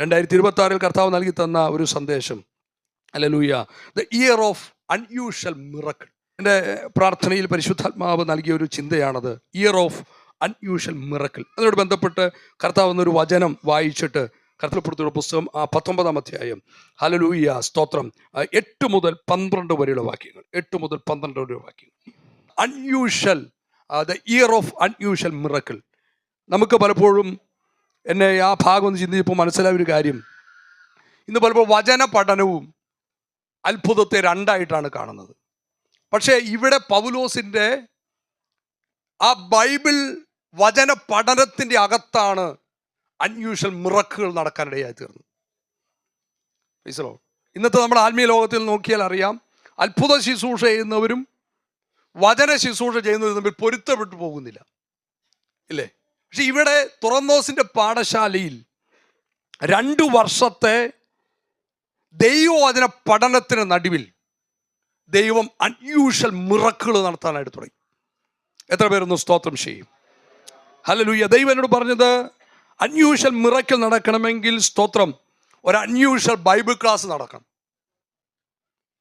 2026 കർത്താവ് നൽകി തന്ന ഒരു സന്ദേശം, hallelujah, the year of unusual miracle. എൻ്റെ പ്രാർത്ഥനയിൽ പരിശുദ്ധാത്മാവ് നൽകിയ ഒരു ചിന്തയാണത്, ഇയർ ഓഫ് അൺയൂഷ്വൽ മിറക്കിൾ. അതിനോട് ബന്ധപ്പെട്ട് കർത്താവ് എന്നൊരു വചനം വായിച്ചിട്ട് കർത്തൃപ്രവൃത്തിയുടെ പുസ്തകം 19-ാം അധ്യായം, ഹല്ലേലൂയ, സ്തോത്രം, 8 മുതൽ 12 വരെയുള്ള വാക്യങ്ങൾ. 8 മുതൽ 12 വരെയുള്ള വാക്യങ്ങൾ. Unusual, the year of unusual miracle. നമുക്ക് പലപ്പോഴും, എന്നെ ആ ഭാഗം ഒന്ന് ചിന്തിച്ചപ്പോൾ മനസ്സിലായ ഒരു കാര്യം, ഇന്ന് പലപ്പോൾ വചന പഠനവും അത്ഭുതത്തെ രണ്ടായിട്ടാണ് കാണുന്നത്. പക്ഷേ ഇവിടെ പൗലോസിൻ്റെ ആ ബൈബിൾ വചന പഠനത്തിൻ്റെ അകത്താണ് അൺയൂഷ്വൽ മിറക്കുകൾ നടക്കാനിടയായി തീർന്നു. ഇന്നത്തെ നമ്മുടെ ആത്മീയ ലോകത്തിൽ നോക്കിയാൽ അറിയാം, അത്ഭുത ശുശ്രൂഷ ചെയ്യുന്നവരും വചന ശുശ്രൂഷ ചെയ്യുന്നവരും തമ്മിൽ പൊരുത്തപ്പെട്ടു പോകുന്നില്ല, ഇല്ലേ? പക്ഷെ ഇവിടെ തുറന്നോസിൻ്റെ പാഠശാലയിൽ 2 വർഷത്തെ ദൈവവചന പഠനത്തിന് നടുവിൽ ദൈവം അൺയൂഷ്വൽ മിറക്കുകൾ നടത്താനായിട്ട് തുടങ്ങി. എത്ര പേരൊന്ന് സ്തോത്രം ചെയ്യും? ഹല്ലേലൂയ. ദൈവം എന്നോട് പറഞ്ഞത്, അൺയൂഷ്വൽ മിറക്കിൾ നടക്കണമെങ്കിൽ, സ്തോത്രം, ഒരു അൺയൂഷ്വൽ ബൈബിൾ ക്ലാസ് നടക്കണം.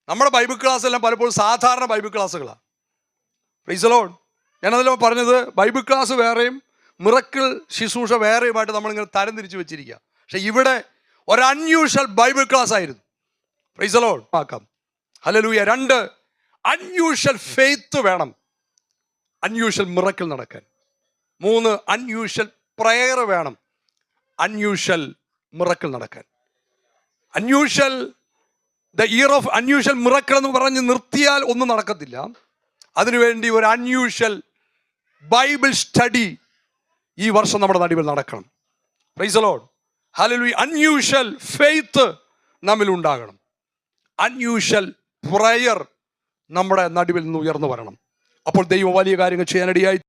നമ്മുടെ ബൈബിൾ ക്ലാസ് എല്ലാം പലപ്പോഴും സാധാരണ ബൈബിൾ ക്ലാസ്സുകളാണ്. Praise the Lord. ഞാനതിൽ പറഞ്ഞത്, ബൈബിൾ ക്ലാസ് വേറെയും മിറക്കിൾ ശുശ്രൂഷ വേറെയുമായിട്ട് നമ്മളിങ്ങനെ തരം തിരിച്ചു വെച്ചിരിക്കുക. പക്ഷെ ഇവിടെ ഒരു അൺയൂഷ്വൽ ബൈബിൾ ക്ലാസ് ആയിരുന്നു. Price the Lord. ആക്കാം. ഹല്ലേലൂയ. 2, അൺയൂഷ്വൽ ഫെയ്ത്ത് വേണം അൺയൂഷ്വൽ മിറക്കിൾ നടക്കാൻ. 3, അൺയൂഷ്വൽ പ്രയർ വേണം അൺയൂഷ്വൽ മിറക്കിൾ നടക്കാൻ. Unusual, the year of unusual miracle എന്ന് പറഞ്ഞ് നിർത്തിയാൽ ഒന്നും നടക്കത്തില്ല. അതിനുവേണ്ടി ഒരു അൺയൂഷ്വൽ ബൈബിൾ സ്റ്റഡി ഈ വർഷം നമ്മുടെ നടുവിൽ നടക്കണം. Price the Lord. Hallelujah. Unusual faith നമ്മിൽ ഉണ്ടാകണം. അൺയൂഷ്വൽ പ്രയർ നമ്മുടെ നടുവിൽ നിന്ന് ഉയർന്നു വരണം. അപ്പോൾ ദൈവം വലിയ കാര്യങ്ങൾ ചെയ്യാനിടയായി